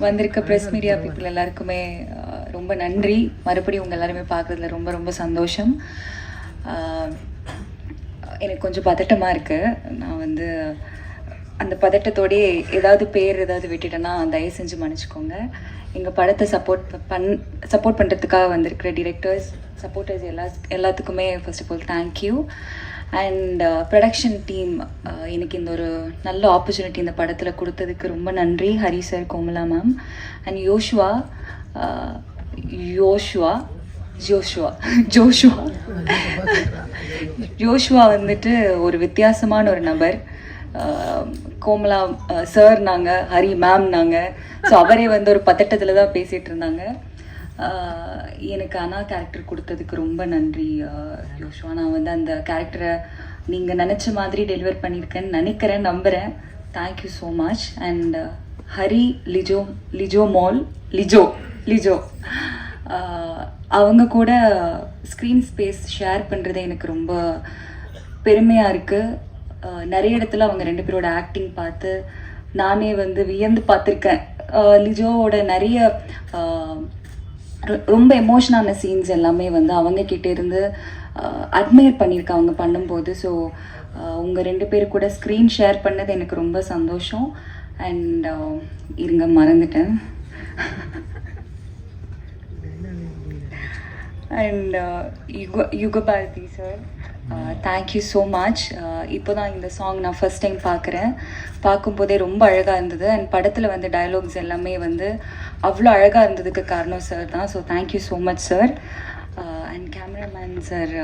வந்திருக்க press media people எல்லாருக்குமே ரொம்ப நன்றி. மறுபடியும் உங்கள் எல்லாருமே பார்க்குறதுல ரொம்ப ரொம்ப சந்தோஷம். எனக்கு கொஞ்சம் பதட்டமாக இருக்குது. நான் வந்து அந்த பதட்டத்தோடயே ஏதாவது விட்டுட்டேன்னா தயவு செஞ்சு மன்னிச்சிக்கோங்க. எங்கள் படத்தை சப்போர்ட் பண்ணுறதுக்காக வந்திருக்கிற டிரெக்டர்ஸ், சப்போர்ட்டர்ஸ் எல்லாத்துக்குமே first of all thank you. And production team எனக்கு இந்த ஒரு நல்ல ஆப்பர்ச்சுனிட்டி இந்த படத்தில் கொடுத்ததுக்கு ரொம்ப நன்றி. Hari sir, Komala ma'am and Joshua வந்துட்டு ஒரு வித்தியாசமான ஒரு நபர். கோமலா சார் நாங்கள், ஹரி மேம் நாங்கள். ஸோ அவரே வந்து ஒரு பதட்டத்தில் தான் பேசிகிட்டு இருந்தாங்க. எனக்கு அண்ணா கேரக்டர் கொடுத்ததுக்கு ரொம்ப நன்றி யோஷ்வா. நான் வந்து அந்த கேரக்டரை நீங்கள் நினச்ச மாதிரி டெலிவர் பண்ணியிருக்கேன்னு நினைக்கிறேன், நம்புகிறேன். Thank you so much. And Hari, Lijo அவங்க கூட ஸ்க்ரீன் ஸ்பேஸ் ஷேர் பண்ணுறது எனக்கு ரொம்ப பெருமையாக இருக்குது. நிறைய இடத்துல அவங்க ரெண்டு பேரோட ஆக்டிங் பார்த்து நானே வந்து வியந்து பார்த்துருக்கேன். லிஜோவோட நிறைய ரொம்ப எமோஷனான சீன்ஸ் எல்லாமே வந்து அவங்க கிட்டே இருந்து அட்மையர் பண்ணியிருக்கேன் அவங்க பண்ணும்போது. ஸோ உங்கள் ரெண்டு பேர் கூட ஸ்க்ரீன் ஷேர் பண்ணது எனக்கு ரொம்ப சந்தோஷம். அண்ட் இருங்க மறந்துட்டேன். And Yugabharathi sir, thank you so much. இப்போ தான் இந்த சாங் நான் ஃபர்ஸ்ட் டைம் பார்க்கும்போதே ரொம்ப அழகாக இருந்தது. அண்ட் படத்தில் வந்து டயலாக்ஸ் எல்லாமே வந்து அவ்வளோ அழகாக இருந்ததுக்கு காரணம் சார் தான். So thank you so much sir. And cameraman sir,